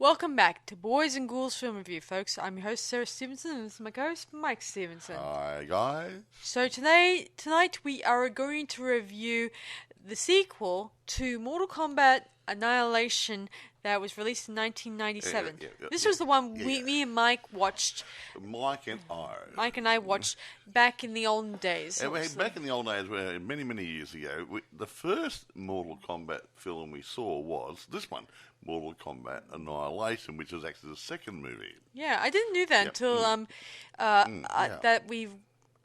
Welcome back to Boys and Ghouls Film Review, folks. I'm your host, Sarah Stephenson, and this is my co-host, Mike Stephenson. Hi, guys. So tonight we are going to review the sequel to Mortal Kombat Annihilation that was released in 1997. This was the one me and Mike watched. Mike and I watched back in the olden days. Back in the old days, many, many years ago, the first Mortal Kombat film we saw was this one, Mortal Kombat Annihilation, which was actually the second movie. Yeah, I didn't know that until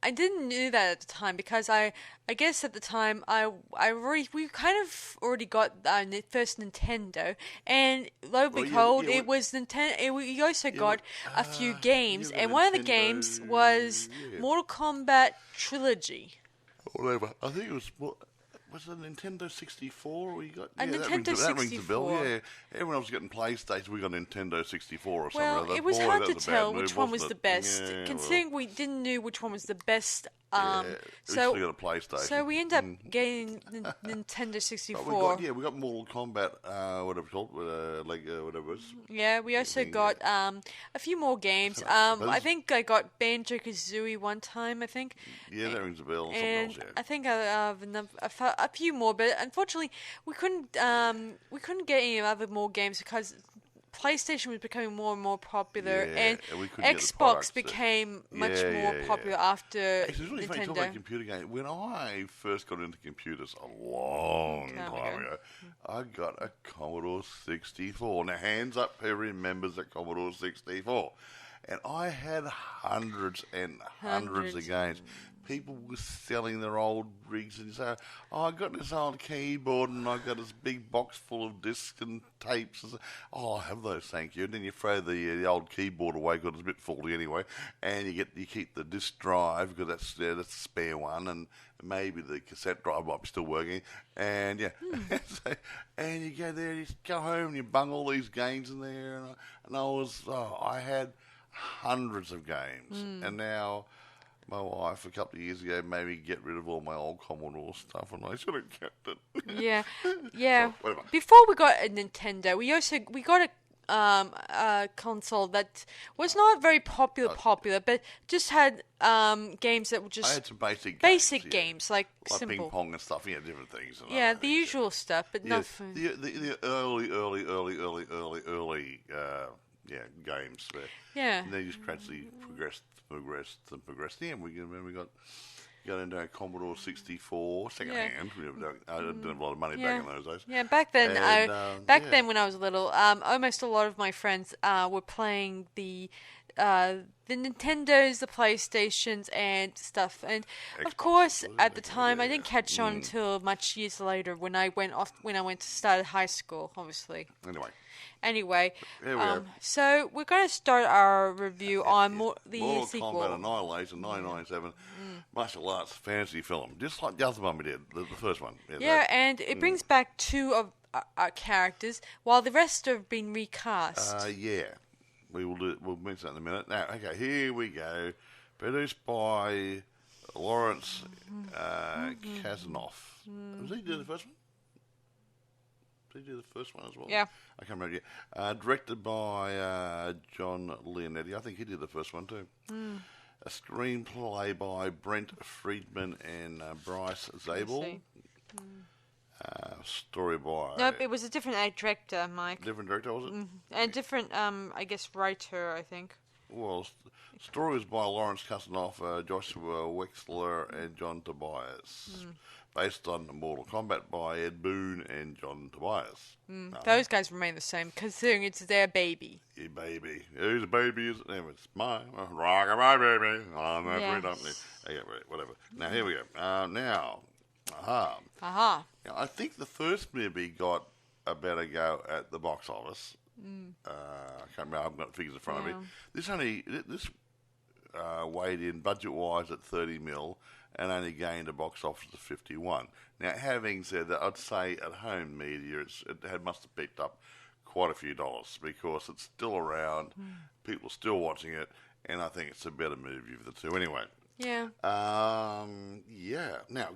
I didn't know that at the time because I guess at the time we kind of already got our first Nintendo, and lo and behold, it was Nintendo. We also got a few games, and one of the games was Mortal Kombat Trilogy. Whatever. I think it was. Was it a Nintendo 64 we got? A Nintendo 64. That rings a bell, yeah. Everyone else was getting PlayStation, we got Nintendo 64 or something. Well, it was hard to tell which one was the best, considering we didn't know which one was the best. We got a PlayStation. So we ended up getting Nintendo 64. We got Mortal Kombat, whatever it's called, whatever it was. Yeah, we also got a few more games. I think I got Banjo-Kazooie one time, I think. Yeah, that rings a bell. And else, I think a few more, but unfortunately we couldn't get any other more games because PlayStation was becoming more and more popular, and Xbox became much more popular after It's really funny Nintendo. talking about computer games. When I first got into computers a long time ago, I got a Commodore 64. Now, hands up who remembers a Commodore 64. And I had hundreds and hundreds of games. People were selling their old rigs and say, I got this old keyboard and I got this big box full of discs and tapes. I'll have those, thank you. And then you throw the old keyboard away because it's a bit faulty anyway, and you keep the disc drive because that's the spare one, and maybe the cassette drive might be still working. And and you go there, you go home and you bung all these games in there, and I had hundreds of games, and now. My wife, a couple of years ago, made me get rid of all my old Commodore stuff, and I should have kept it. Yeah. So, before we got a Nintendo, we got a console that was not very popular, but just had games that were just. I had some basic games like simple ping pong and stuff, different things. And the usual stuff, but nothing. The early games. And they just gradually progressed. And we got into a Commodore 64 second hand. I didn't have a lot of money back in those days. Yeah, back then, then when I was little, almost a lot of my friends were playing the Nintendos, the PlayStations, and stuff. And of course, at the time, I didn't catch on until much years later when I went to start high school, obviously. Anyway, so we're going to start our review on the sequel. Mortal Kombat Annihilation, 1997, martial arts fantasy film, just like the other one we did, the first one. And it brings back two of our characters, while the rest have been recast. We'll mention that in a minute. Now, okay, here we go. Produced by Lawrence Kasanoff. Was he doing the first one? Did he do the first one as well? Yeah. I can't remember yet. Directed by John Leonetti. I think he did the first one too. A screenplay by Brent Friedman and Bryce Zabel. Story by... Nope, it was a different director, Mike. Different director, was it? And different, I guess, writer, I think. Well, story was by Lawrence Kasanoff, Joshua Wexler, and John Tobias. Based on Mortal Kombat by Ed Boon and John Tobias. Those guys remain the same, considering it's their baby. Yeah, baby. Whose baby is it? It's mine. Rock my baby. I'm whatever. Now, here we go. Aha. Now, I think the first movie got a better go at the box office. I can't remember. I've got figures in front of me. This weighed in budget-wise at 30 mil and only gained a box office of 51. Now, having said that, I'd say at home media, it must have picked up quite a few dollars because it's still around, people are still watching it, and I think it's a better movie of the two. Anyway. Yeah. Now,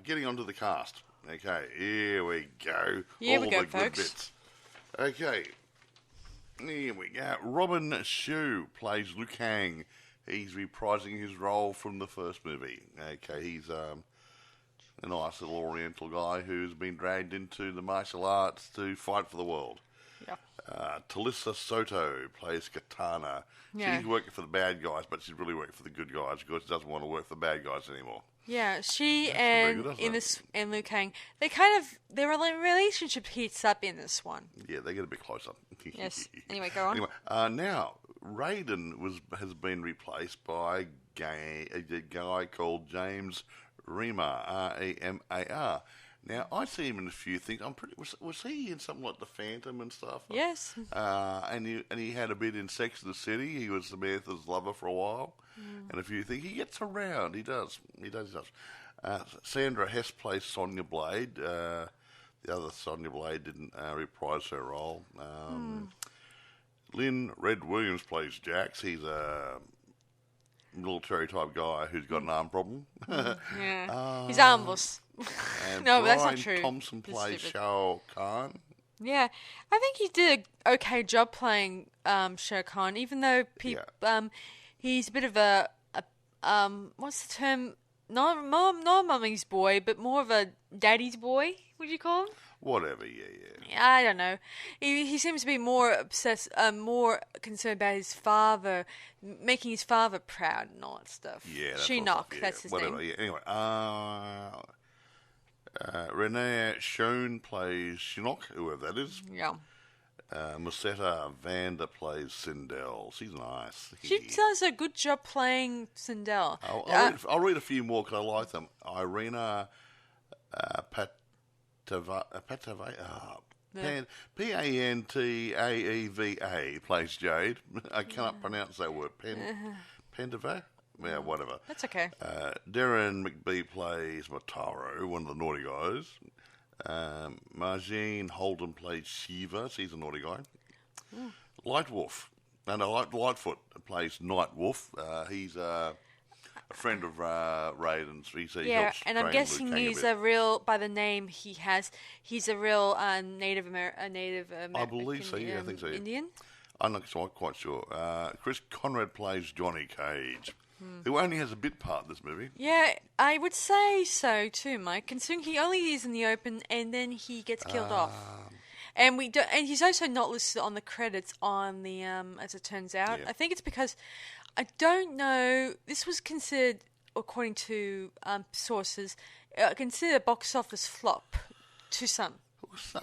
getting onto the cast. Okay, here we go. Here All we go, the folks. good bits. Okay. Here we go. Robin Shu plays Liu Kang. He's reprising his role from the first movie. Okay, he's a nice little Oriental guy who's been dragged into the martial arts to fight for the world. Yeah. Talissa Soto plays Katana. Yeah. She's working for the bad guys, but she's really working for the good guys because she doesn't want to work for the bad guys anymore. Yeah, she and Liu Kang, their relationship heats up in this one. Yeah, they get a bit closer. Yes. Anyway, go on. Anyway, now Raiden has been replaced by a guy called James Remar, Remar. Now I see him in a few things. Was he in something like The Phantom and stuff? Yes. And he had a bit in Sex and the City. He was Samantha's lover for a while, and a few things. He gets around. He does. Sandra Hess plays Sonya Blade. The other Sonya Blade didn't reprise her role. Lynn Red Williams plays Jax. He's a military type guy who's got an arm problem. Yeah. He's armless. And no, Brian that's not true. Thompson plays Shao Kahn. Yeah, I think he did an okay job playing Shao Kahn, even though he's a bit of a what's the term? Not mummy's boy, but more of a daddy's boy. Would you call him? Whatever, yeah. I don't know. He seems to be more obsessed, more concerned about his father, making his father proud and all that stuff. Yeah, that's Shinnok, that's his whatever, name. Yeah. Anyway, Renee Schoen plays Shinnok, whoever that is. Yeah. Musetta Vanda plays Sindel. She's nice. She does a good job playing Sindel. I'll read a few more because I like them. Irina Pantaeva plays Jade. I cannot pronounce that word. Pantaeva? Yeah, whatever. That's okay. Darren McBee plays Motaro, one of the naughty guys. Margene Holden plays Shiva. She's a naughty guy. Lightfoot plays Nightwolf. He's a friend of Raiden's. And I'm guessing he's a real, by the name he has, he's a real Native American. I believe so. Yeah, I think so. Yeah. Indian. I'm not quite sure. Chris Conrad plays Johnny Cage, who only has a bit part in this movie. Yeah, I would say so too, Mike. Considering he only is in the open and then he gets killed off. And he's also not listed on the credits on the as it turns out. Yeah. I think it's because I don't know. This was considered, according to sources, considered a box office flop to some.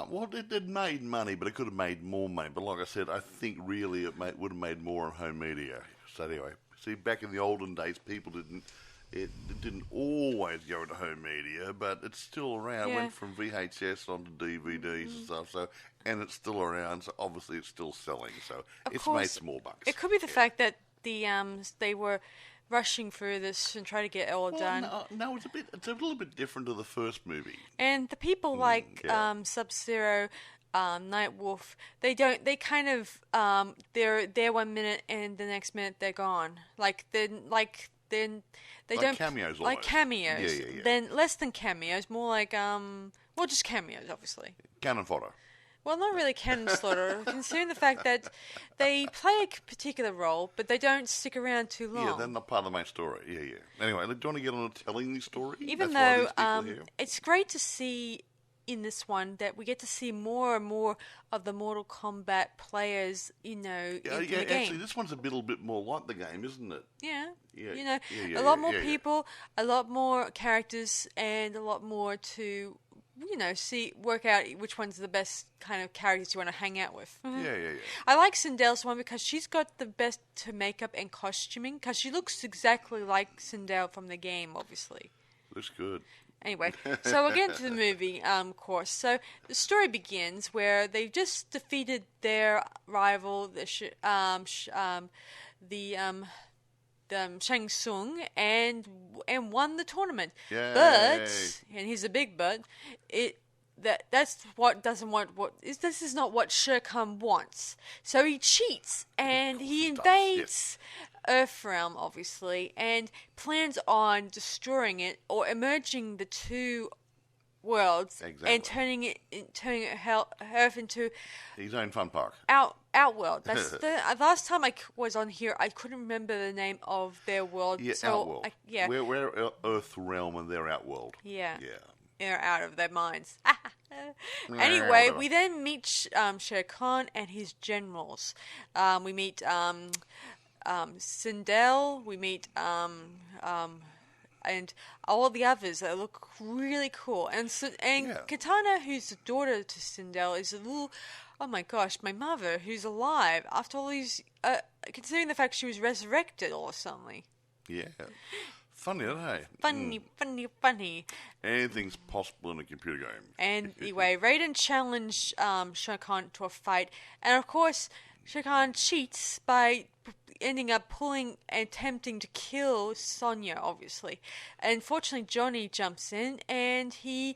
Well, it made money, but it could have made more money. But like I said, I think really would have made more on home media. So anyway, see, back in the olden days, people didn't always go into home media, but it's still around. Yeah. It went from VHS onto DVDs and stuff. So, and it's still around. So obviously, it's still selling. So it's made some more bucks. It could be the fact that they were rushing through this and trying to get it all done. No, it's a little bit different to the first movie. And the people like Sub-Zero, Nightwolf, they're there 1 minute and the next minute they're gone. They don't cameos, like cameos. Yeah. Then less than cameos, more like just cameos, obviously. Cannon fodder. Well, not really cannon slaughter, considering the fact that they play a particular role, but they don't stick around too long. Yeah, they're not part of the main story. Yeah. Anyway, do you want to get on to telling the story? Even though it's great to see in this one that we get to see more and more of the Mortal Kombat players, in the game. Actually, this one's a little bit more like the game, isn't it? Yeah. A lot more people, a lot more characters, and a lot more to work out which one's the best kind of characters you want to hang out with. Yeah. I like Sindel's one because she's got the best to makeup and costuming because she looks exactly like Sindel from the game, obviously. Looks good. Anyway, so we'll get into the movie, of course. So the story begins where they've just defeated their rival, the Shang Tsung, and won the tournament. Yay. But, and here's a big but, this is not what Shao Kahn wants. So he cheats and he invades Earthrealm, obviously, and plans on destroying it or merging the two worlds Exactly. and turning Earth into his own fun park. Outworld. That's the last time I was on here. I couldn't remember the name of their world. Yeah, so Outworld. Yeah, we're Earth realm and they're Outworld. Yeah. Yeah. They're out of their minds. Anyway, we then meet Shere Khan and his generals. We meet Sindel. We meet and all the others that look really cool. And Katana, who's the daughter to Sindel, is a little. Oh my gosh, my mother, who's alive after all these. Considering the fact she was resurrected or something. Yeah. Funny, isn't it? Funny. Anything's possible in a computer game. And anyway, Raiden challenged Shere Khan to a fight. And of course, Shere Khan cheats by ending up attempting to kill Sonya, obviously. And unfortunately, Johnny jumps in and he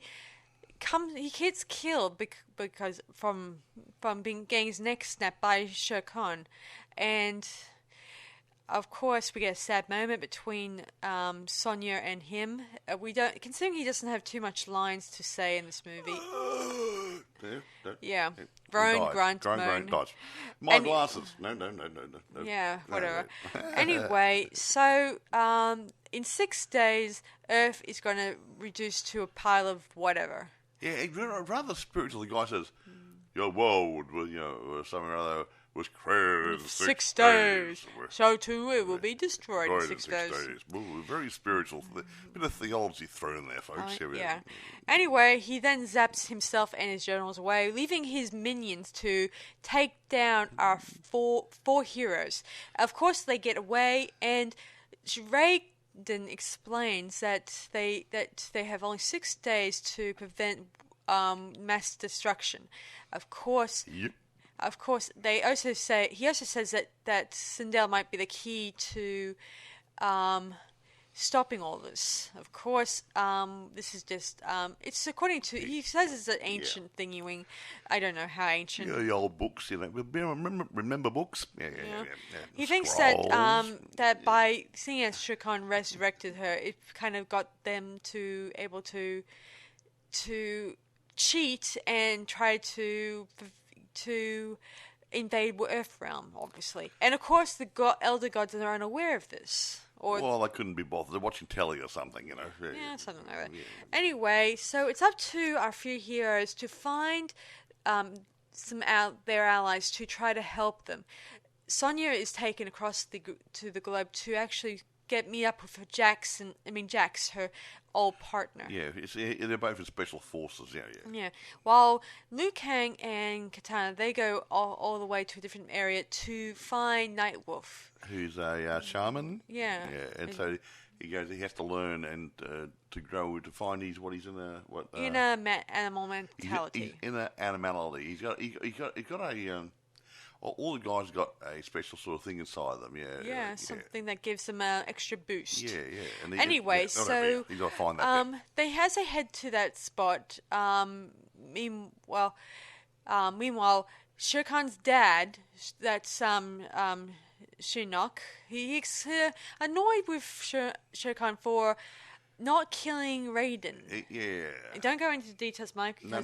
gets killed because from getting his neck snapped by Shere Khan. And of course, we get a sad moment between Sonya and him. Considering he doesn't have too much lines to say in this movie. Yeah. Groan, grunt, moan. Dies. My glasses. No. Yeah, whatever. Anyway, so in 6 days, Earth is going to reduce to a pile of whatever. Yeah, rather spiritual. The guy says, "Your world, or something or other, was created in 6 days. So too, it will be destroyed in 6 days. Ooh, very spiritual. Bit of theology thrown there, folks. Yeah. Anyway, he then zaps himself and his generals away, leaving his minions to take down our four heroes. Of course, they get away, and Raiden explains that they have only 6 days to prevent mass destruction. Of course. Yep. Of course, he also says that Sindel might be the key to stopping all this. Of course, this is just it's according to he says it's an ancient thingy. I don't know how ancient. Yeah, the old books, remember books. Yeah. He thinks that by seeing as Shere Khan resurrected her, it kind of got them to able to cheat and try to invade Earth realm, obviously. And of course, the elder gods are unaware of this. Well, they couldn't be bothered. They're watching telly or something, Yeah, something like that. Yeah. Anyway, so it's up to our few heroes to find their allies to try to help them. Sonya is taken across to the globe to actually meet up with Jax, her old partner. Yeah, they're both in special forces. Yeah. While Liu Kang and Katana, they go all the way to a different area to find Nightwolf, who's a shaman. Yeah. And so he has to learn and to grow to find he's in a animal mentality. He's in an animality. He's got a. All the guys got a special sort of thing inside them, something that gives them an extra boost. Yeah. And anyway, so you got to find that. They head to that spot. Meanwhile, Shere Khan's dad, that's Shinnok, he's annoyed with Shere Khan for not killing Raiden. Don't go into details, Mike. No.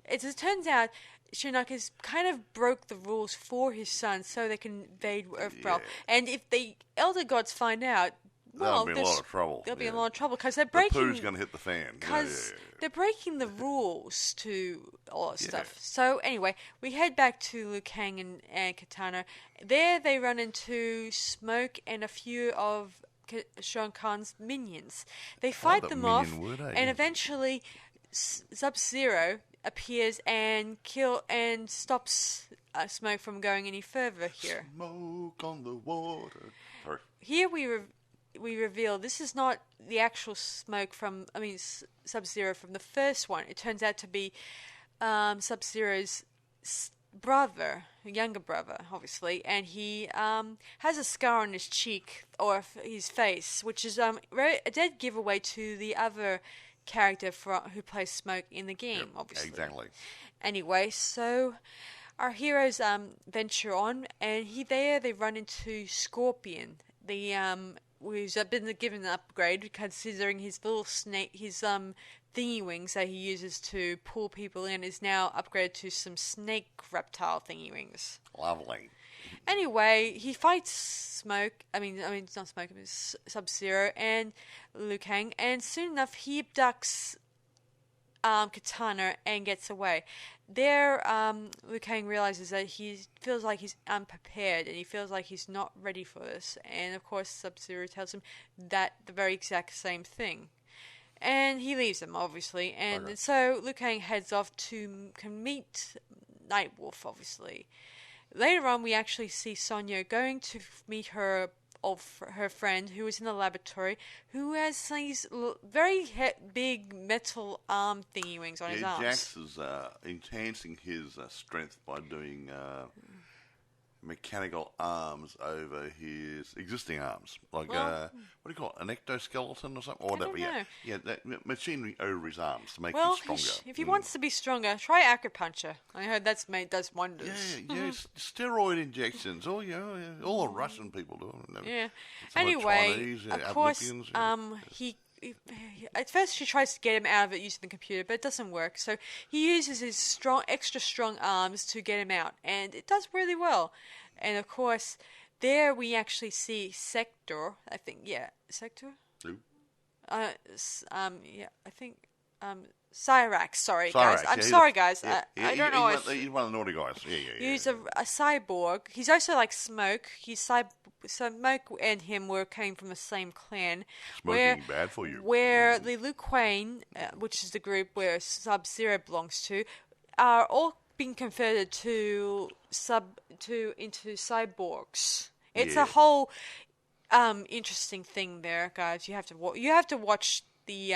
It turns out Shinnok has kind of broke the rules for his son so they can invade Earthrealm. And if the Elder Gods find out, there'll be a lot of trouble. There'll be a lot of trouble because they're breaking. The poo's going to hit the fan. Because they're breaking the rules to all that stuff. So anyway, we head back to Liu Kang and Katana. There they run into Smoke and a few of Shere Khan's minions. They fight them off, and eventually Sub-Zero appears and stops Smoke from going any further here. Smoke on the water. Sorry. Here we reveal this is not the actual Smoke from Sub-Zero from the first one. It turns out to be Sub-Zero's brother, younger brother, obviously, and he has a scar on his cheek or his face, which is a dead giveaway to the other character who plays Smoke in the game, obviously. Exactly. Anyway, so our heroes venture on, and they run into Scorpion, who's been given an upgrade considering his little snake, his thingy wings that he uses to pull people in is now upgraded to some snake reptile thingy wings. Lovely. Anyway, he fights it's not Smoke, it's Sub-Zero and Liu Kang, and soon enough he abducts Katana and gets away. There, Liu Kang realizes that he feels like he's unprepared and he feels like he's not ready for this. And of course, Sub-Zero tells him that the very exact same thing. And he leaves him, obviously. And so Liu Kang heads off to meet Nightwolf, obviously. Later on, we actually see Sonya going to meet her friend who is in the laboratory, who has these very big metal arm thingy wings on his arms. Jax is enhancing his strength by doing mechanical arms over his existing arms, like what do you call it, an ectoskeleton or something, or whatever. Yeah, that machinery over his arms to make him stronger. If he wants to be stronger, try acupuncture. I heard does wonders. Yeah, steroid injections. All the Russian people do them. Yeah. Some Anyway, Chinese, of course, he. At first, she tries to get him out of it using the computer, but it doesn't work. So he uses his extra strong arms to get him out, and it does really well. And of course, there we actually see Sector. I think, Sector. Who? I think. Cyrax. Sorry, guys. I'm sorry, guys. I don't know. He's one of the naughty guys. Yeah. He's a cyborg. He's also like Smoke. Smoke and him came from the same clan. Smoking bad for you. Where the Liu Kang, which is the group where Sub-Zero belongs to, are all being converted into cyborgs. It's a whole interesting thing there, guys. You have to watch the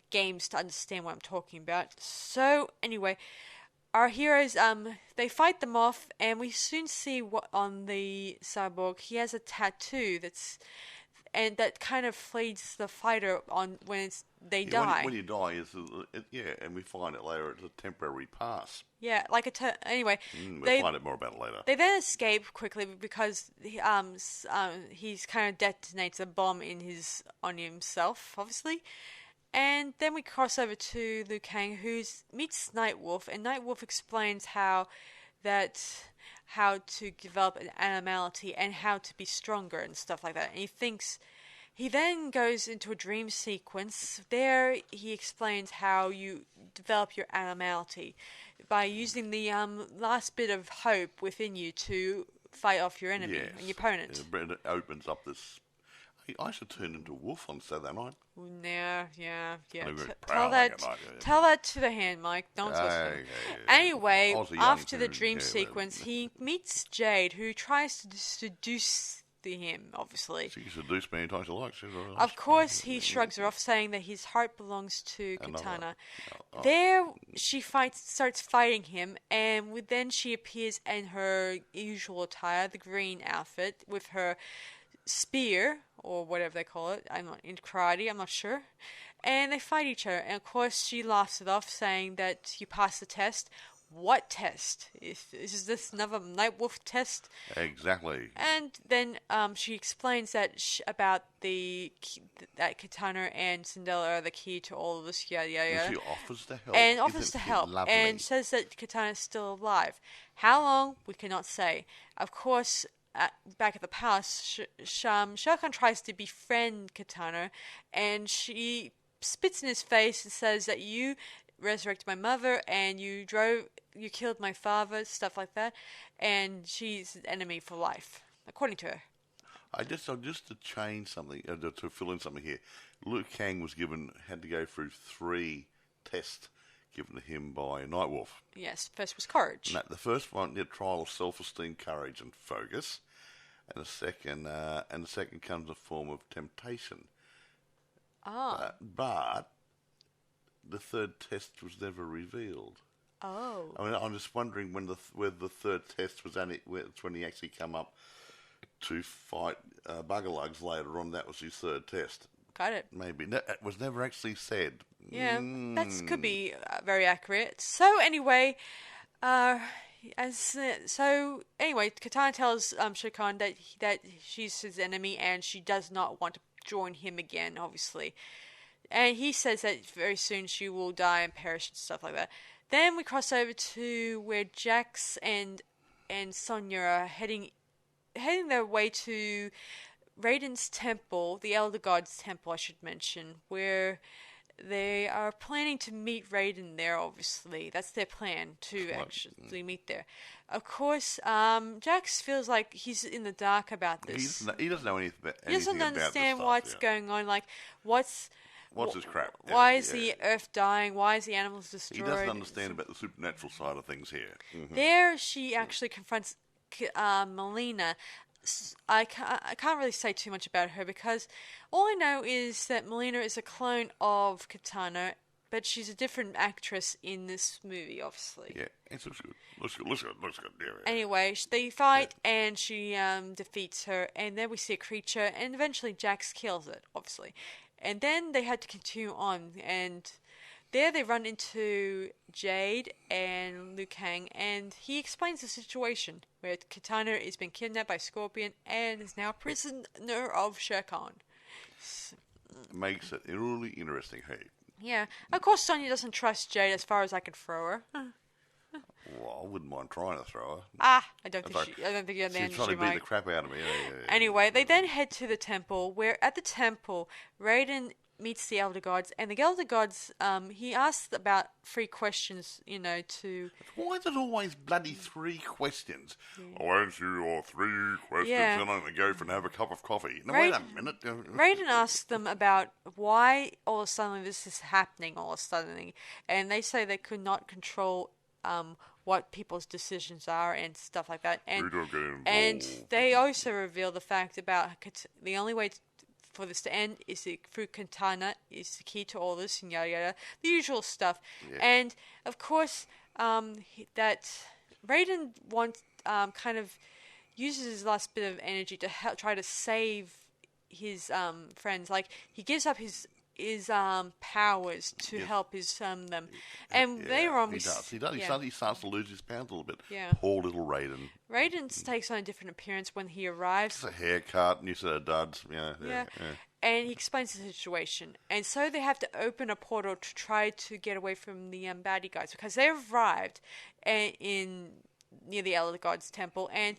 games to understand what I'm talking about. So anyway, our heroes they fight them off, and we soon see what on the cyborg. He has a tattoo that kind of flees the fighter on when they die. When you die, and we find it later. It's a temporary pass. Yeah, like anyway. We'll find out more about it later. They then escape quickly because he's kind of detonates a bomb on himself, obviously. And then we cross over to Liu Kang, who meets Nightwolf, and Nightwolf explains how to develop an animality and how to be stronger and stuff like that. And he then goes into a dream sequence. There he explains how you develop your animality by using the last bit of hope within you to fight off your enemy and your opponent. It opens up this. I should turn into a wolf on Saturday night. Yeah. Tell that to the hand, Mike. Don't listen. Anyway, after the dream sequence, he meets Jade, who tries to seduce him, obviously. She can seduce me anytime she likes. Of course, he shrugs her off, saying that his heart belongs to Katana. There, she starts fighting him, and then she appears in her usual attire, the green outfit, with her spear, or whatever they call it. I'm not into karate, I'm not sure. And they fight each other. And of course, she laughs it off, saying that you passed the test. What test? Is this another Nightwolf test? Exactly. And then she explains that about that Katana and Cinderella are the key to all of this, yada yada yada. And she offers to help. Lovely? And says that Katana is still alive. How long? We cannot say. Of course, back at the palace, Shao Kahn tries to befriend Katana, and she spits in his face and says that you resurrected my mother and you killed my father, stuff like that, and she's an enemy for life, according to her. Just to change something, to fill in something here, Liu Kang had to go through 3 tests given to him by Nightwolf. Yes, first was courage. The first one, the trial of self-esteem, courage, and focus, and the second comes in the form of temptation. But the third test was never revealed. Oh. I mean, I'm just wondering whether the third test was when he actually come up to fight Buggerlugs later on. That was his third test. Got it. Maybe. It was never actually said. Yeah, that could be very accurate. So anyway, Katana tells Shao Kahn that she's his enemy and she does not want to join him again, obviously. And he says that very soon she will die and perish and stuff like that. Then we cross over to where Jax and Sonya are heading their way to Raiden's temple, the Elder God's temple, I should mention, where they are planning to meet Raiden there, obviously. That's their plan, to actually meet there. Of course, Jax feels like he's in the dark about this. He doesn't know anything about He doesn't understand what's going on. Like, what's his crap? Why is the Earth dying? Why is the animals destroyed? He doesn't understand about the supernatural side of things here. Mm-hmm. There, she actually confronts Melina. I can't really say too much about her because all I know is that Melina is a clone of Kitana, but she's a different actress in this movie, obviously. Yeah, it looks good. Looks good. Yeah. Anyway, they fight and she defeats her, and then we see a creature, and eventually Jax kills it, obviously. And then they had to continue on, and there they run into Jade and Liu Kang, and he explains the situation where Kitana has been kidnapped by Scorpion and is now a prisoner of Shere Khan. Makes it really interesting, hey? Yeah. Of course, Sonya doesn't trust Jade as far as I can throw her. Well, I wouldn't mind trying to throw her. I don't think you understand. She's trying to beat the crap out of me. Yeah. Anyway, they then head to the temple, where at the temple, Raiden meets the Elder Gods, and the Elder Gods, he asks about 3 questions, to... Why is it always bloody 3 questions? I'll answer your 3 questions, and I'm going to go and have a cup of coffee. Now, wait a minute. Raiden asks them about why all of a sudden this is happening all of a sudden, and they say they could not control what people's decisions are and stuff like that. And they also reveal the fact about the only way for this to end is through Kitana is the key to all this and yada yada, the usual stuff. Yeah. And of course, that Raiden kind of uses his last bit of energy to try to save his friends. Like, he gives up his powers to help his them. And later on, he does. He starts to lose his powers a little bit. Yeah. Poor little Raiden. Raiden takes on a different appearance when he arrives. Just a haircut, new set of duds. Yeah. And he explains the situation. And so they have to open a portal to try to get away from the baddie guys, because they've arrived near the Elder God's temple, and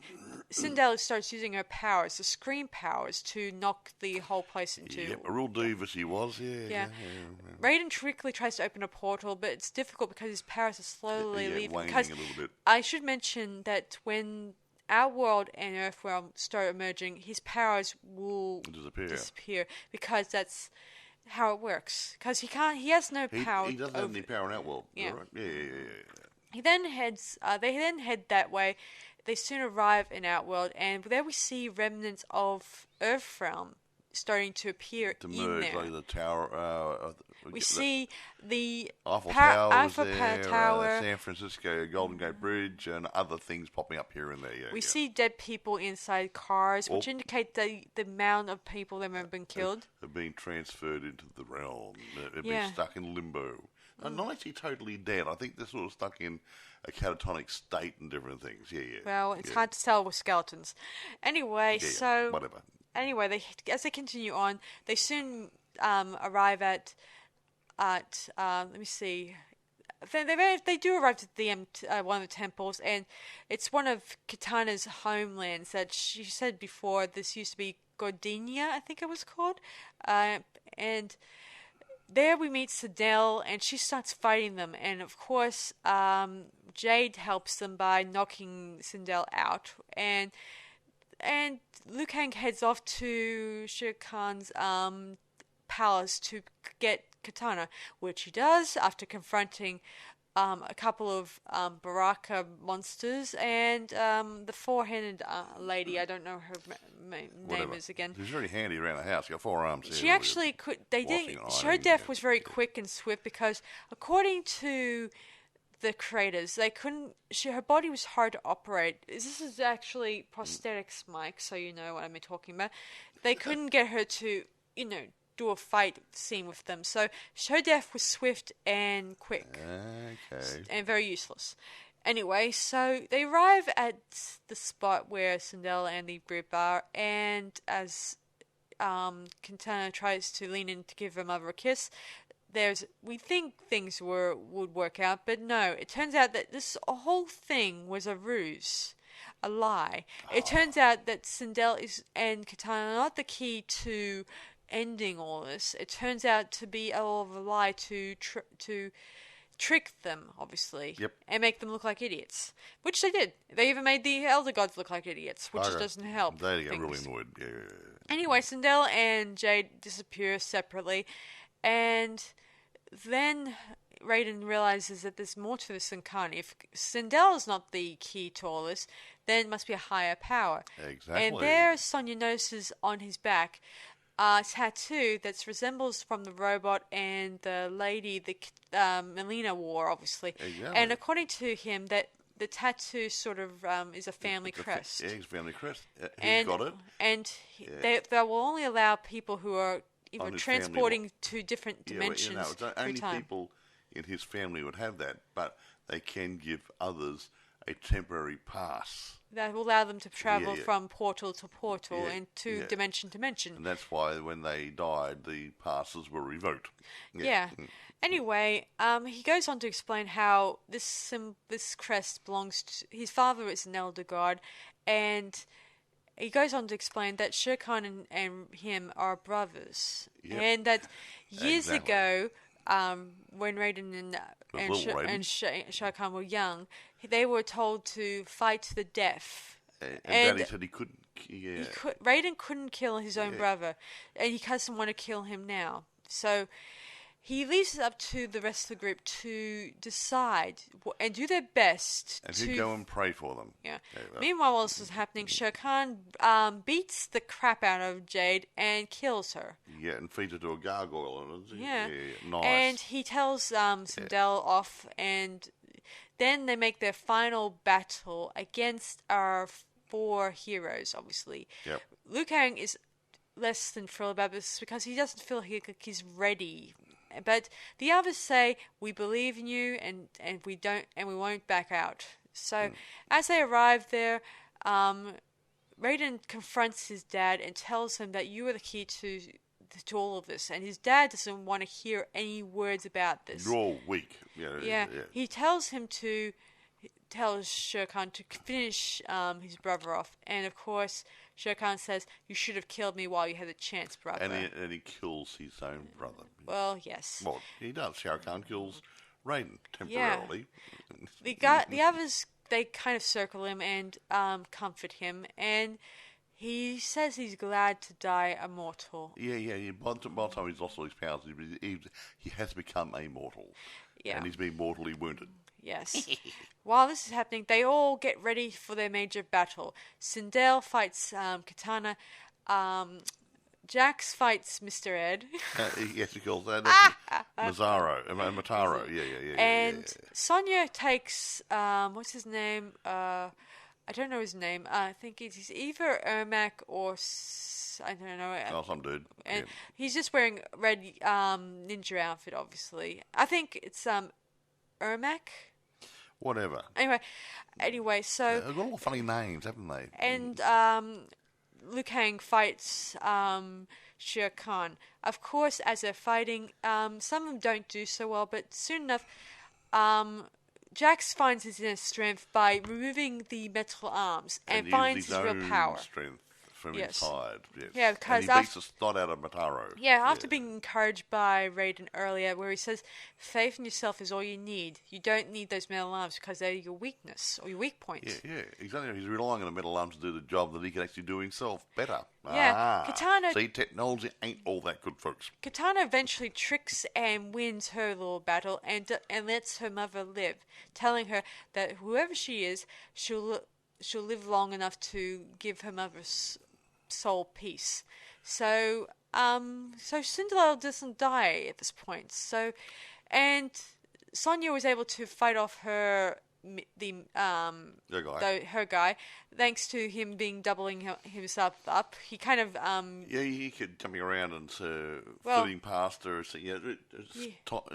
Sindel starts using her powers, the scream powers, to knock the whole place into... Yeah, a real diva she was, yeah. Raiden quickly tries to open a portal, but it's difficult because his powers are slowly leaving. Waning Because a little bit. I should mention that when our world and Earthrealm start emerging, his powers will disappear because that's how it works. Because he has no power. He doesn't have any power in our world. Yeah. Right? Yeah. He then they then head that way. They soon arrive in Outworld, and there we see remnants of Earthrealm starting to appear to merge, in there. Like the tower. We see the Eiffel Tower, San Francisco Golden Gate Bridge, and other things popping up here and there. We see dead people inside cars, which indicate the amount of people that have been killed. Have been transferred into the realm. They've been stuck in limbo. Not actually totally dead. I think they're sort of stuck in a catatonic state and different things. Yeah. Well, it's hard to tell with skeletons. Anyway, whatever. Anyway, as they continue on, they soon arrive at let me see. They do arrive at the one of the temples, and it's one of Kitana's homelands that she said before. This used to be Gordinia, I think it was called, and there we meet Sindel, and she starts fighting them. And of course, Jade helps them by knocking Sindel out. And Liu Kang heads off to Shere Khan's palace to get Kitana, which he does after confronting a couple of Baraka monsters and the 4-handed lady. I don't know her name is again. She's very handy around the house. She got 4 arms. She actually could. Her death was very quick and swift because, according to the creators, they couldn't. Her body was hard to operate. This is actually prosthetics, Mike, so you know what I'm talking about. They couldn't get her to, do a fight scene with them. So her death was swift and quick. Okay. And very useless. Anyway, so they arrive at the spot where Sindel and the group are, and as Katana tries to lean in to give her mother a kiss, we think things would work out, but no. It turns out that this whole thing was a ruse, a lie. It turns out that Sindel and Katana are not the key to ending all this. It turns out to be all of a lie to trick them, obviously, and make them look like idiots, which they did. They even made the Elder Gods look like idiots, which doesn't help. They get really annoyed. Yeah. Anyway, Sindel and Jade disappear separately, and then Raiden realizes that there's more to this than Khan. If Sindel is not the key to all this, then it must be a higher power. Exactly. And there, Sonya notices on his back a tattoo that resembles from the robot and the lady Melina wore, obviously. Exactly. And according to him, that the tattoo sort of is a family crest. It's a family crest. He got it. And they will only allow people who are either transporting to different dimensions only through time. People in his family would have that, but they can give others a temporary pass. That will allow them to travel from portal to portal and to dimension to dimension. And that's why when they died, the passes were revoked. Yeah. Anyway, he goes on to explain how this crest belongs to... His father is an Elder God, and he goes on to explain that Shere Khan and him are brothers. Yep. And that years ago, when Raiden and Shere Khan were young, they were told to fight to the death. And Daddy said he couldn't. Raiden couldn't kill his own brother, and he doesn't want to kill him now. So he leaves it up to the rest of the group to decide and do their best. And he'd go and pray for them. Yeah. Meanwhile, while this is happening, Shere Khan beats the crap out of Jade and kills her. Yeah, and feeds her to a gargoyle. Yeah. Nice. And he tells Sindel off, and then they make their final battle against our 4 heroes, obviously. Yep. Liu Kang is less than thrilled about this because he doesn't feel like he's ready. But the others say, we believe in you, and we won't back out. So as they arrive there, Raiden confronts his dad and tells him that you are the key to all of this, and his dad doesn't want to hear any words about this. You're all weak. Yeah. He tells him to tell Shere Khan to finish his brother off, and of course Shere Khan says, you should have killed me while you had the chance, brother. And he kills his own brother. Well, yes. Well, he does. Shere Khan kills Raiden temporarily. Yeah. The others, they kind of circle him and comfort him, and he says he's glad to die immortal. Yeah. By the time he's lost all his powers, he has become immortal. Yeah. And he's been mortally wounded. Yes. While this is happening, they all get ready for their major battle. Sindel fights Katana. Jax fights Mr. Ed. Yes, he calls that Mataro. Yeah. And Sonya takes, what's his name? I don't know his name. I think it's either Ermac or I don't know. Oh, some dude. And he's just wearing a red ninja outfit, obviously. I think it's Ermac. Whatever. Anyway, so they've got all funny names, haven't they? And Liu Kang fights Shere Khan. Of course, as they're fighting, some of them don't do so well, but soon enough, Jax finds his inner strength by removing the metal arms and finds his real power. Strength from inside. Yes. Yeah, because and he beats the snot out of Mataro. Yeah, after being encouraged by Raiden earlier, where he says, faith in yourself is all you need. You don't need those metal arms because they're your weakness or your weak point. Yeah, exactly. He's relying on the metal arms to do the job that he can actually do himself better. Yeah, Katana... See, technology ain't all that good, folks. Katana eventually tricks and wins her little battle and lets her mother live, telling her that whoever she is, she'll live long enough to give her mother's soul peace. So Cinderella doesn't die at this point. And Sonya was able to fight off her Her guy, thanks to him doubling himself up. He kind of he kept jumping around and flitting past her. So,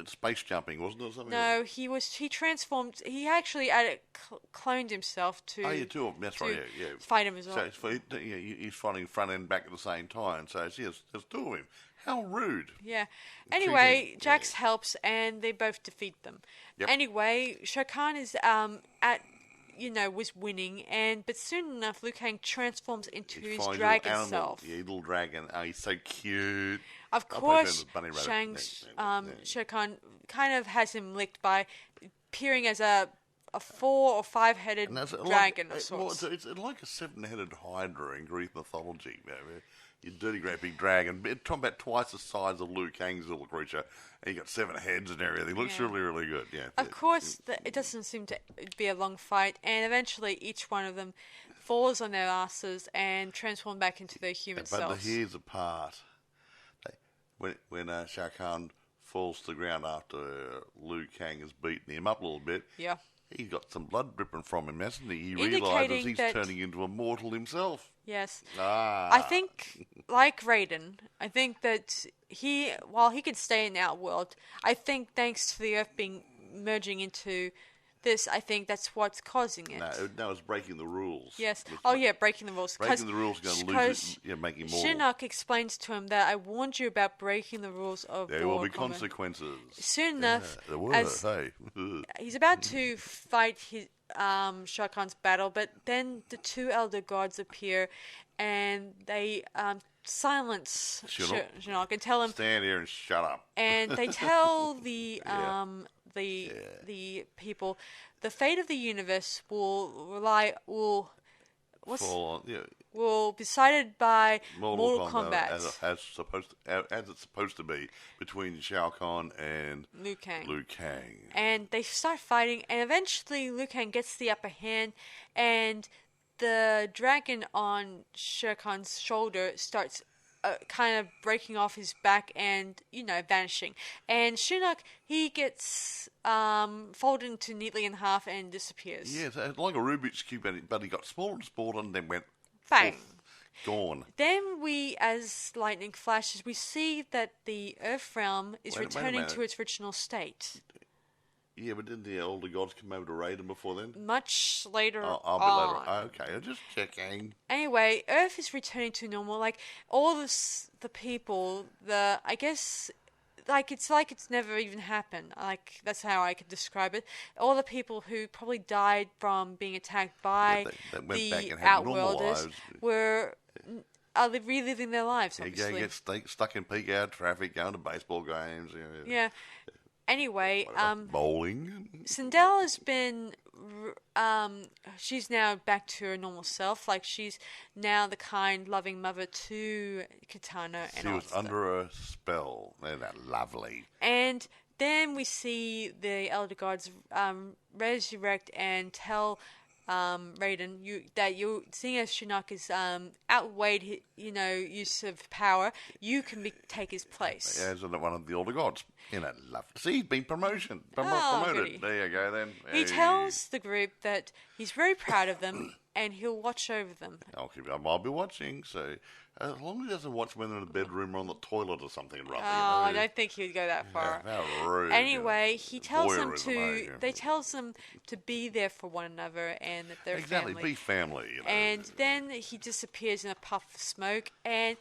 space jumping, wasn't it? Or something no, he transformed. He actually cloned himself to. Oh, yeah, two of them. That's right. Yeah. Fight him as well. So he's fighting front and back at the same time. So there's two of him. How rude. Yeah. Anyway, Jax helps and they both defeat them. Yep. Anyway, Shao Kahn is was winning, but soon enough Liu Kang transforms into his dragon self. Yeah, little dragon. Oh, he's so cute. Of course, Shao Kahn kind of has him licked by appearing as a 4 or 5 headed dragon of sorts. It's like a 7-headed hydra in Greek mythology. You dirty great big dragon. It's about twice the size of Liu Kang's little creature. And you got 7 heads and everything. It looks really, really good. Yeah. Of course, it doesn't seem to be a long fight. And eventually each one of them falls on their asses and transform back into their human selves. But here's the part. When Shao Kahn falls to the ground after Liu Kang has beaten him up a little bit. Yeah. He's got some blood dripping from him, hasn't he? He realises he's turning into a mortal himself. Yes. I think, like Raiden, I think that while he could stay in the outworld, I think thanks to the Earth merging into this, I think that's what's causing it. No, it's breaking the rules. Yes. Breaking the rules. Breaking the rules is going to lose it, make him mortal. Shinnok explains to him that I warned you about breaking the rules of There will be consequences. Soon enough, there were, he's about to fight his Shao Kahn's battle, but then the 2 elder gods appear and they silence Shinnok and tell him, stand here and shut up. And they tell the people the fate of the universe will be decided by Mortal Kombat as it's supposed to be between Shao Kahn and Liu Kang. And they start fighting, and eventually Liu Kang gets the upper hand, and the dragon on Shao Kahn's shoulder starts kind of breaking off his back and, vanishing. And Shinnok, he gets folded into neatly in half and disappears. Yeah, it's like a Rubik's Cube, but he got smaller and smaller and then went... Bang! Gone. Then as lightning flashes, we see that the Earth realm is returning to its original state. Yeah, but didn't the elder gods come over to raid him before then? Much later on. Okay, I'm just checking. Anyway, Earth is returning to normal. Like, all the people, I guess, it's never even happened. Like, that's how I could describe it. All the people who probably died from being attacked by the Outworlders are reliving their lives, obviously. You get stuck in peak hour traffic, going to baseball games. Yeah. Anyway, bowling. Sindel has been, she's now back to her normal self. Like, she's now the kind, loving mother to Kitana and She was under a spell. They're lovely. And then we see the Elder Gods resurrect and tell Raiden, seeing as Shinnok is outweighed, use of power, you can take his place. Yeah, isn't it one of the Elder Gods? See, he's been promoted. Goody. There you go, then. He tells the group that he's very proud of them and he'll watch over them. I'll be watching, so as long as he doesn't watch when they're in the bedroom or on the toilet or something. I don't think he'd go that far. How rude. Anyway, he tells them to be there for one another and that they're family. Be family. And then he disappears in a puff of smoke, and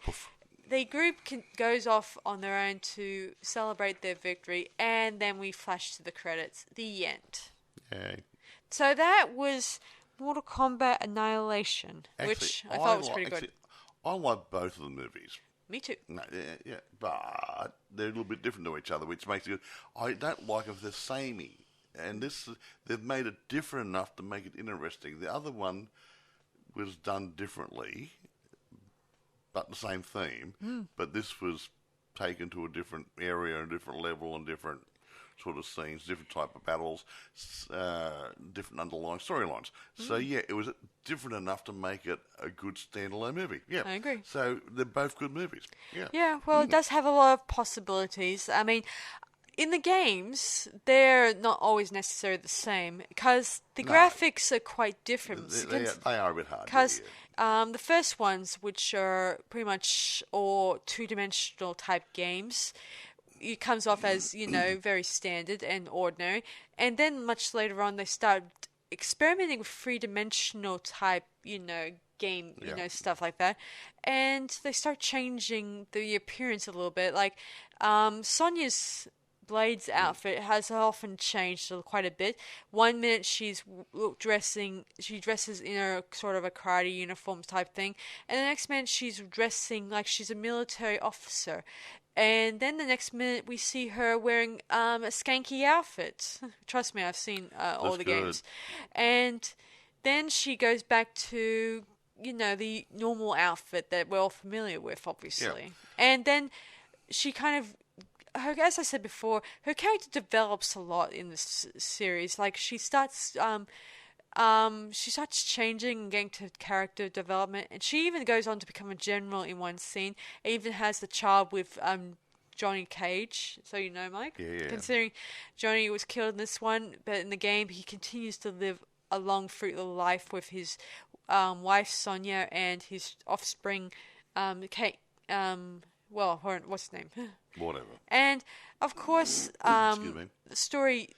the group goes off on their own to celebrate their victory, and then we flash to the credits. The end. Okay. So that was Mortal Kombat Annihilation, which I thought was pretty good. I like both of the movies. Me too. No, yeah, but they're a little bit different to each other, which makes it good. I don't like them if they're samey. And they've made it different enough to make it interesting. The other one was done differently, but the same theme. But this was taken to a different area, a different level, and different sort of scenes, different type of battles, different underlying storylines. So yeah, it was different enough to make it a good standalone movie. Yeah, I agree. So they're both good movies. Yeah. Yeah. Well, it does have a lot of possibilities. I mean, in the games, they're not always necessarily the same because the graphics are quite different. They are a bit hard. Because the first ones, which are pretty much all two-dimensional type games, it comes off as, very standard and ordinary. And then much later on, they start experimenting with three-dimensional type, game, stuff like that. And they start changing the appearance a little bit. Like, Sonya's Blade's outfit has often changed quite a bit. 1 minute she dresses in a sort of a karate uniform type thing, and the next minute she's dressing like she's a military officer. And then the next minute we see her wearing a skanky outfit. Trust me, I've seen all the games. And then she goes back to, the normal outfit that we're all familiar with, obviously. Yeah. And then she kind of, as I said before, her character develops a lot in this series. Like, she starts changing and getting to character development, and she even goes on to become a general in one scene. It even has the child with Johnny Cage, so Mike. Yeah. Considering Johnny was killed in this one, but in the game he continues to live a long, fruitful life with his wife Sonya and his offspring, Kate. What's his name? Whatever. And of course, the story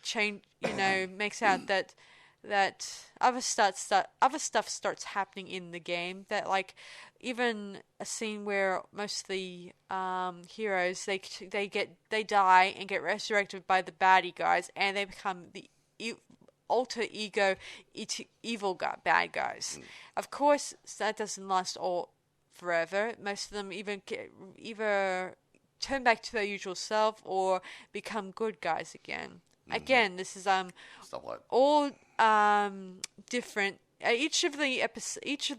makes out that other stuff starts happening in the game. That, like, even a scene where most of the heroes they die and get resurrected by the baddie guys, and they become the alter ego bad guys. Of course, that doesn't last all forever. Most of them either turn back to their usual self or become good guys again. Again, this is all different. Each of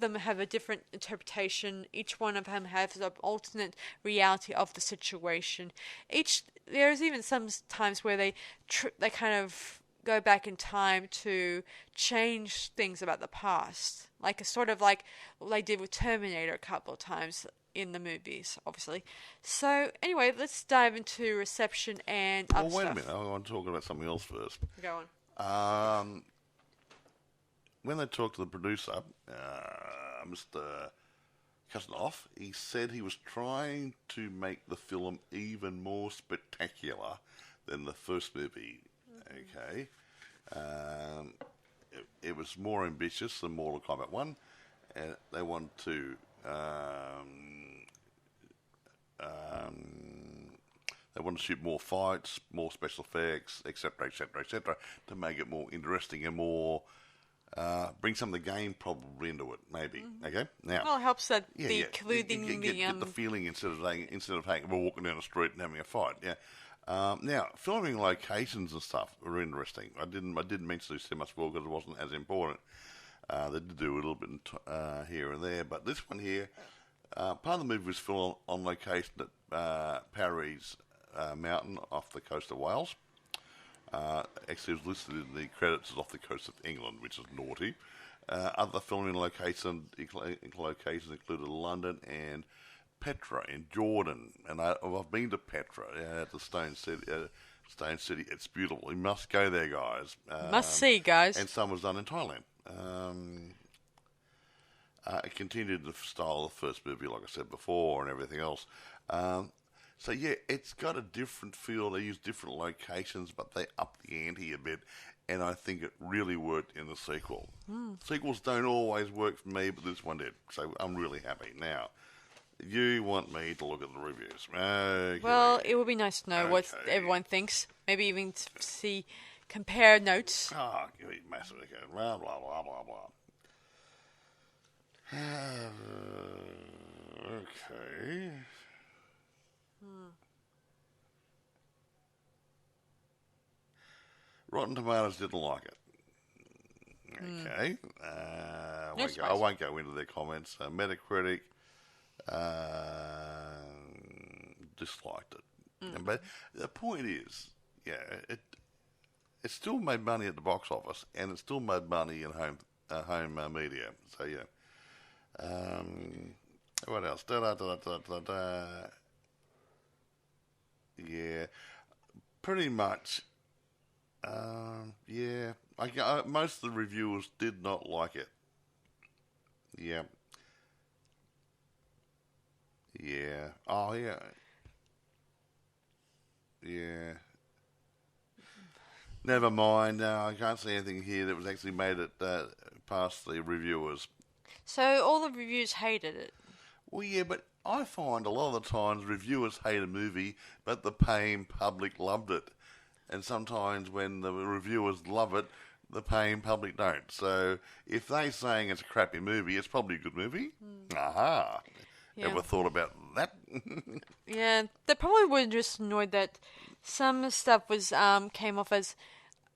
them have a different interpretation. Each one of them has an alternate reality of the situation. There's even some times where they kind of go back in time to change things about the past, like a sort of like they did with Terminator a couple of times in the movies, obviously. So anyway, let's dive into reception and other wait stuff. A minute, I want to talk about something else first. Go on. When they talked to the producer, Mr. Kasanoff, he said he was trying to make the film even more spectacular than the first movie. Okay. It was more ambitious than Mortal Kombat 1, and they wanted to shoot more fights, more special effects, etc., to make it more interesting and more bring some of the game probably into it, maybe. Okay, now. Well, it helps that get the feeling instead of we're walking down the street and having a fight. Yeah. Now, filming locations and stuff were interesting. I didn't mention this too much before because it wasn't as important. They did do a little bit here and there, but this one here, part of the movie was filmed on location at Parry's Mountain off the coast of Wales. Actually, it was listed in the credits as off the coast of England, which is naughty. Other filming locations included London and Petra in Jordan, and I've been to Petra at the Stone City. It's beautiful. You must go there, guys. Must see, guys. And some was done in Thailand. It continued the style of the first movie, like I said before, and everything else. So yeah, it's got a different feel. They use different locations, but they up the ante a bit, and I think it really worked in the sequel. Sequels don't always work for me, but this one did, so I'm really happy. Now, you want me to look at the reviews. Okay. Well, it would be nice to know what everyone thinks. Maybe even compare notes. Oh, massive. Okay. Blah, blah, blah, blah, blah. Okay. Rotten Tomatoes didn't like it. Okay. I won't go into their comments. Metacritic disliked it. But the point is, it still made money at the box office, and it still made money in home media. So yeah. What else? Yeah. pretty much. Yeah. Most of the reviewers did not like it. Yeah. Yeah. Oh, yeah. Yeah. Never mind. I can't see anything here that was actually made it past the reviewers. So all the reviews hated it. Well, yeah, but I find a lot of the times reviewers hate a movie, but the paying public loved it. And sometimes when the reviewers love it, the paying public don't. So if they're saying it's a crappy movie, it's probably a good movie. Aha. Yeah. Ever thought about that? Yeah, they probably were just annoyed that some stuff was came off as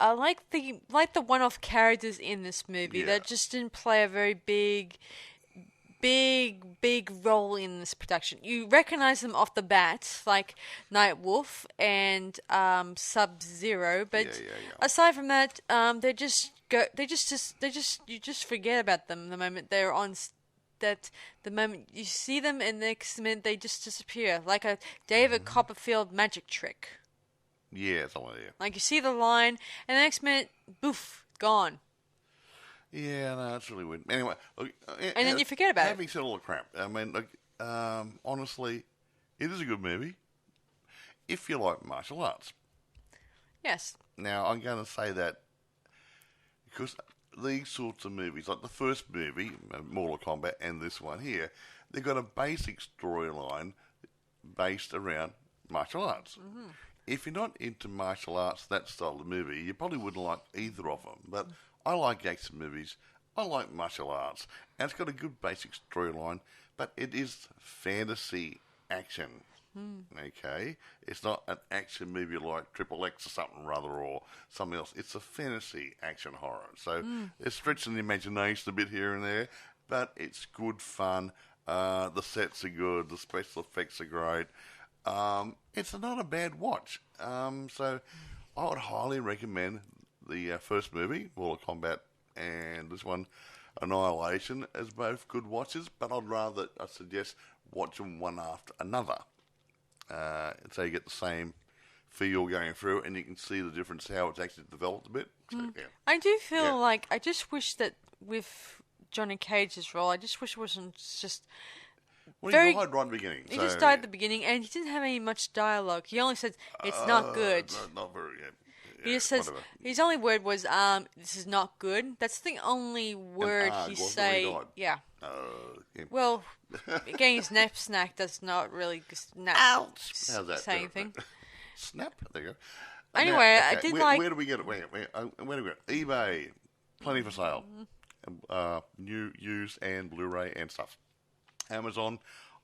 like the one-off characters in this movie that just didn't play a very big role in this production. You recognize them off the bat, like Nightwolf and Sub-Zero, but aside from that, you just forget about them the moment they're on. The moment you see them, and the next minute they just disappear, like a David Copperfield magic trick. Yeah, something like that. Like you see the line, and the next minute, boof, gone. Yeah, no, it's really weird. Anyway, look, and then you forget about it. Having said all the crap, I mean, look, honestly, it is a good movie if you like martial arts. Yes. Now, I'm going to say that because these sorts of movies, like the first movie, Mortal Kombat, and this one here, they've got a basic storyline based around martial arts. Mm-hmm. If you're not into martial arts, that style of movie, you probably wouldn't like either of them. But I like action movies. I like martial arts. And it's got a good basic storyline, but it is fantasy action. Okay? It's not an action movie like Triple X or something rather, or something else. It's a fantasy action horror. So it's stretching the imagination a bit here and there, but it's good fun. The sets are good. The special effects are great. It's not a bad watch. So I would highly recommend the first movie, Mortal Kombat, and this one, Annihilation, as both good watches, but I suggest watch them one after another. So you get the same feel going through, and you can see the difference, how it's actually developed a bit. So, yeah. I do feel like, I just wish that with Johnny Cage's role, I just wish it wasn't just... Well, he died right at the beginning. He just died at the beginning, and he didn't have any much dialogue. He only said, it's not good. Not very, he just says, his only word was, this is not good. That's the only word he say. Yeah. Well, getting his nap snack does not really Ouch! How's that? Say anything. Snap? There you go. Anyway, now, okay, I did where do we get it? Where do we get it? eBay. Plenty for sale. New, used, and Blu-ray and stuff. Amazon,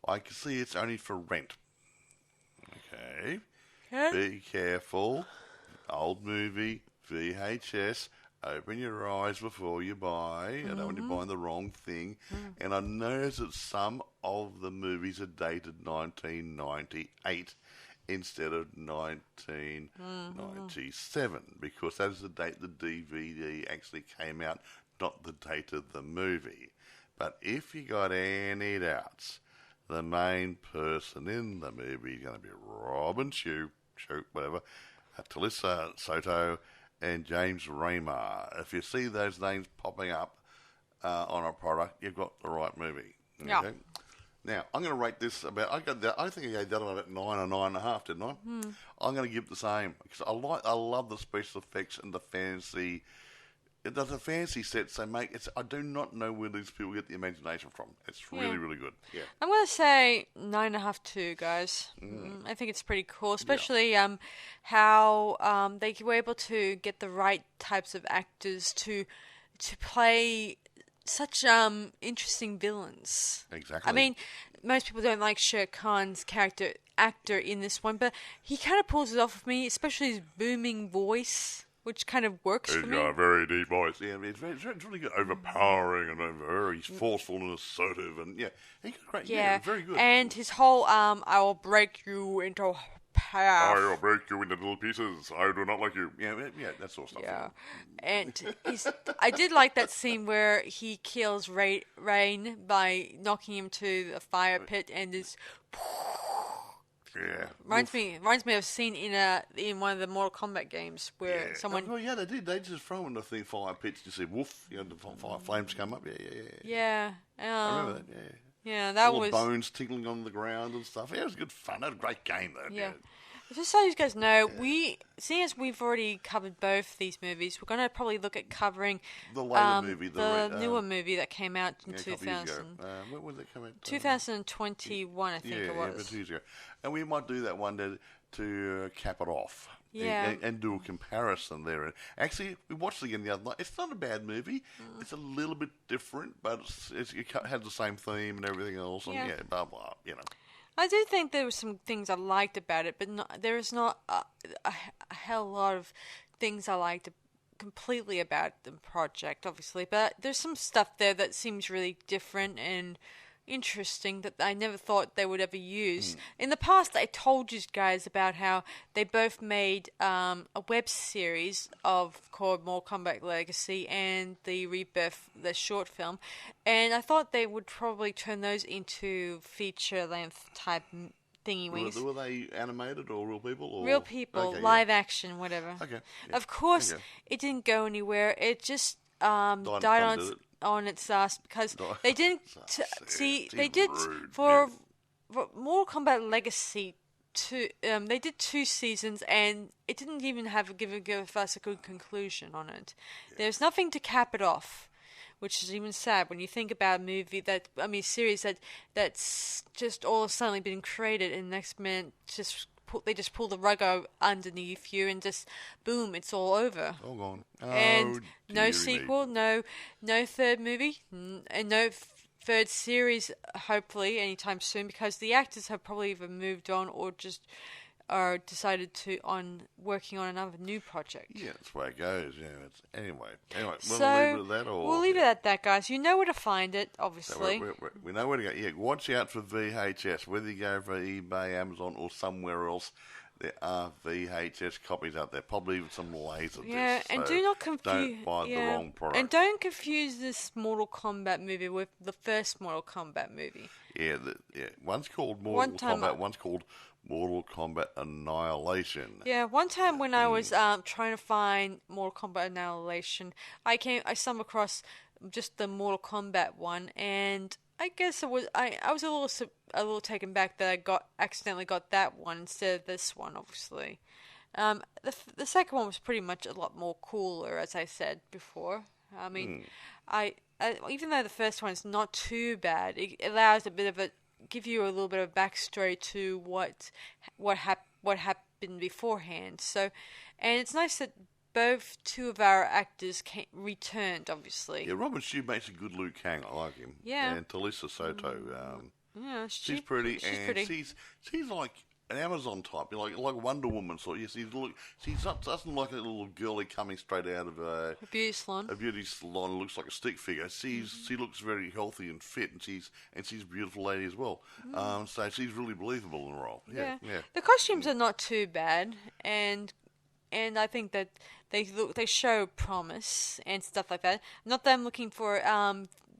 I can see it's only for rent. Okay. Be careful. Old movie, VHS. Open your eyes before you buy. I don't want you buying the wrong thing. And I notice that some of the movies are dated 1998 instead of 1997 because that is the date the DVD actually came out, not the date of the movie. But if you got any doubts, the main person in the movie is going to be Robin Shue, whatever, Talisa Soto, and James Remar. If you see those names popping up on a product, you've got the right movie. Okay? Yeah. Now, I'm going to rate this about, I think I gave that about 9 or 9.5, didn't I? I'm going to give it the same because I love the special effects and the fantasy. There's a fancy set, so I do not know where these people get the imagination from. It's really, really good. Yeah. I'm going to say 9.5 too, guys. I think it's pretty cool, especially how they were able to get the right types of actors to play such interesting villains. Exactly. I mean, most people don't like Shere Khan's actor in this one, but he kind of pulls it off with me, especially his booming voice, which kind of works for me. He's got a very deep voice. Yeah, it's really good, overpowering and very forceful and assertive, and he's great. Yeah, very good. And his whole I will break you into half. I will break you into little pieces. I do not like you. Yeah, that sort of stuff. Yeah, and I did like that scene where he kills Rain by knocking him to a fire pit and is Yeah. Reminds me of a scene in one of the Mortal Kombat games where someone. Oh yeah, they did. They just throw in the thing fire pits. You see, woof. You know, the fire flames come up. Yeah. I remember that. Yeah. Yeah, that all was. the bones tickling on the ground and stuff. Yeah, it was good fun. That was a great game though. Yeah. Just so you guys know, seeing as we've already covered both these movies, we're going to probably look at covering the later movie, the newer movie that came out in 2000. When was it come out? 2021, I think it was. Yeah, 2 years ago. And we might do that one day to cap it off. Yeah. And do a comparison there. And actually, we watched it again the other night. It's not a bad movie. It's a little bit different, but it has the same theme and everything else. And blah, blah, I do think there were some things I liked about it, but there is not a hell lot of things I liked completely about the project, obviously. But there's some stuff there that seems really different and interesting that I never thought they would ever use. In the past, I told you guys about how they both made a web series called Mortal Kombat Legacy and the Rebirth, the short film, and I thought they would probably turn those into feature-length type thingy-wings. Were they animated or real people? Or? Real people, live action, whatever. Okay. Yeah. Of course, it didn't go anywhere. It just died on its ass because they didn't they did rude. for Mortal Kombat Legacy 2. They did 2 seasons and it didn't even give us a good conclusion on it. There's nothing to cap it off, which is even sad when you think about a series that's just all of a sudden been created and next minute they just pull the rug underneath you and just boom, it's all over. All gone. And no sequel, no third movie, and no third series, hopefully, anytime soon, because the actors have probably either moved on or just are decided working on another new project. Yeah, that's the way it goes. Yeah. Anyway, so we'll leave it at that. We'll leave it at that, guys. You know where to find it, obviously. So we know where to go. Yeah, watch out for VHS. Whether you go for eBay, Amazon, or somewhere else, there are VHS copies out there. Probably even some laser discs. Yeah, and do not confuse. Don't buy the wrong product. And don't confuse this Mortal Kombat movie with the first Mortal Kombat movie. Yeah, one's called Mortal Kombat. One's called Mortal Kombat Annihilation. Yeah, one time when I was trying to find Mortal Kombat Annihilation, I stumbled across just the Mortal Kombat one, and I guess I was a little taken back that I accidentally got that one instead of this one. Obviously, the second one was pretty much a lot more cooler, as I said before. I mean, I even though the first one is not too bad, it allows give you a little bit of backstory to what happened beforehand. So, and it's nice that two of our actors returned. Obviously, yeah. Robin Shue makes a good Liu Kang. I like him. Yeah, and Talisa Soto. she's pretty. She's and pretty. She's like an Amazon type, like Wonder Woman sort. Yes, she's not doesn't like a little girlie coming straight out of a beauty salon. A beauty salon looks like a stick figure. She looks very healthy and fit, and she's a beautiful lady as well. So she's really believable in the role. Yeah. The costumes are not too bad, and I think that they show promise and stuff like that. Not that I'm looking for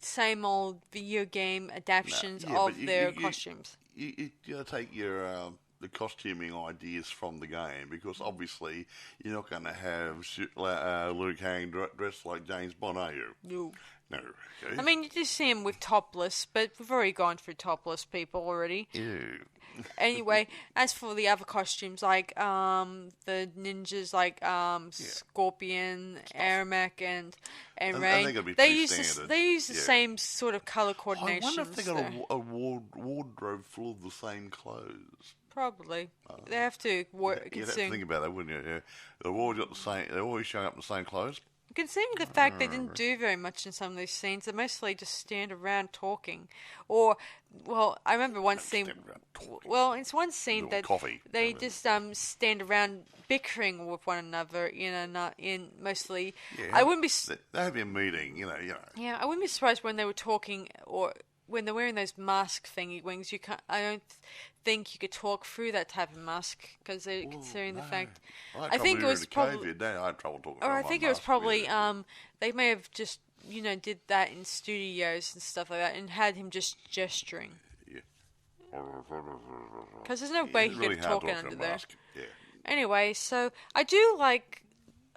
same old video game adaptations of their costumes. You gotta take your the costuming ideas from the game, because obviously you're not going to have Liu Kang dressed like James Bond, are you? No. Okay. I mean, you just see him with topless, but we've already gone through topless people already. Ew. Anyway, as for the other costumes, like the ninjas, like Scorpion, Aramak, and Rain, they use the same sort of color coordination. I wonder if they got a wardrobe full of the same clothes. Probably. They have to work. You'd have to think about that, wouldn't you? Yeah. They've always got the same. They're always showing up in the same clothes. Considering the fact they didn't do very much in some of these scenes, they mostly just stand around talking. Or, well, I remember one scene. Well, it's one scene that they just stand around bickering with one another. Mostly. Yeah, I wouldn't be. They have a meeting, Yeah, I wouldn't be surprised when they were talking or when they're wearing those mask thingy wings. You can't. I don't think you could talk through that type of mask because they're considering the fact. I think it was probably. I had trouble talking. Or I think it was probably. They may have just did that in studios and stuff like that and had him just gesturing. Yeah. Because there's no way he really could talk under there. Yeah. Anyway, so I do like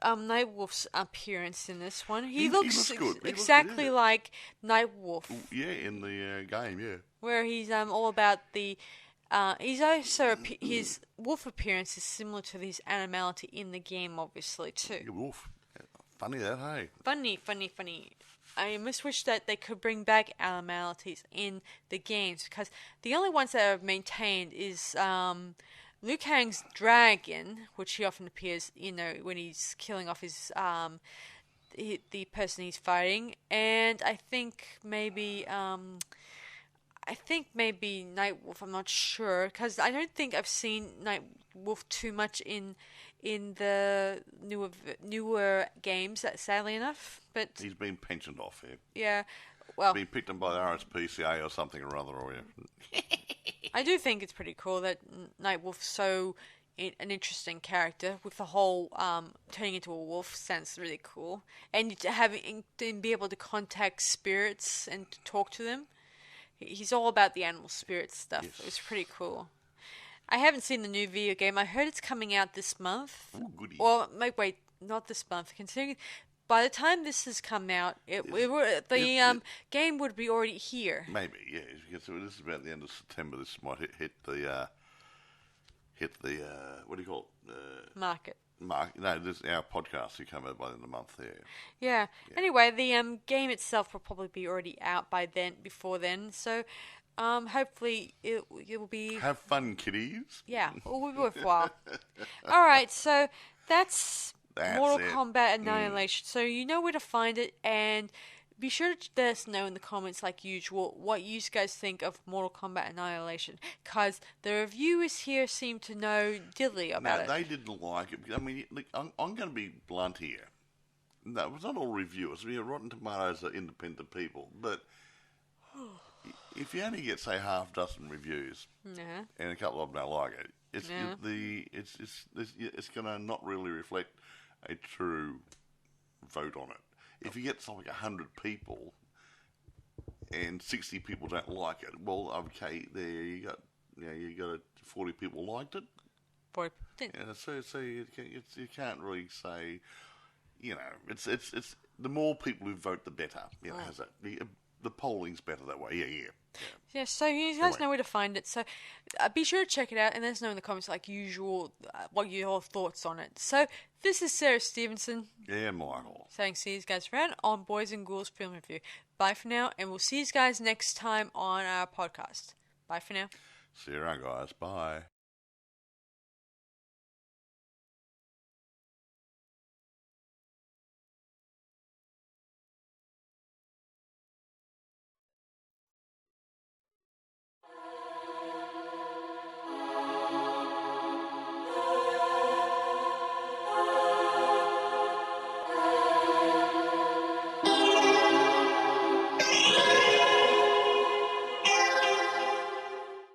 Nightwolf's appearance in this one. He looks good. Exactly like Nightwolf. Yeah, in the game, yeah. Where he's all about the... he's also... His wolf appearance is similar to his animality in the game, obviously, too. Yeah, wolf. Funny that, hey? Funny. I almost wish that they could bring back animalities in the games, because the only ones that are maintained is Liu Kang's dragon, which he often appears, when he's killing off his the person he's fighting, and I think maybe Nightwolf. I'm not sure, because I don't think I've seen Nightwolf too much in the newer games, sadly enough. But he's been pensioned off here. Yeah, well, been picked up by the RSPCA or something or other. Or yeah. I do think it's pretty cool that Nightwolf's so an interesting character, with the whole turning into a wolf. Sounds really cool, and be able to contact spirits and to talk to them. He's all about the animal spirit stuff. Yes. It was pretty cool. I haven't seen the new video game. I heard it's coming out this month. Ooh, goody. Or, wait, not this month. Considering by the time this has come out, the game would be already here. Maybe, yeah. So this is about the end of September. This might hit the what do you call it? Market. No, this is our podcast. You come out by the end of the month there. Yeah. Anyway, the game itself will probably be already out before then. So, hopefully it will be... Have fun, kiddies. Yeah, it will be worthwhile. All right, so that's Mortal Kombat Annihilation. So you know where to find it, and be sure to let us know in the comments, like usual, what you guys think of Mortal Kombat Annihilation, because the reviewers here seem to know diddly about it. No, they didn't like it. I mean, look, I'm going to be blunt here. No, it's not all reviewers. Rotten Tomatoes are independent people, but if you only get, say, half dozen reviews, and a couple of them don't like it, it's going to not really reflect a true vote on it. If you get something like 100 people and 60 people don't like it, well, okay, there you got 40 people liked it. 40. So you can't really say, it's the more people who vote, the better. How's that? The polling's better that way. Yeah. Yeah, so you guys know where to find it. So be sure to check it out and let us know in the comments, like usual, what your thoughts on it. So this is Sarah Stephenson. Yeah, Michael. Saying see you guys around on Boys and Ghouls Film Review. Bye for now, and we'll see you guys next time on our podcast. Bye for now. See you around, guys. Bye.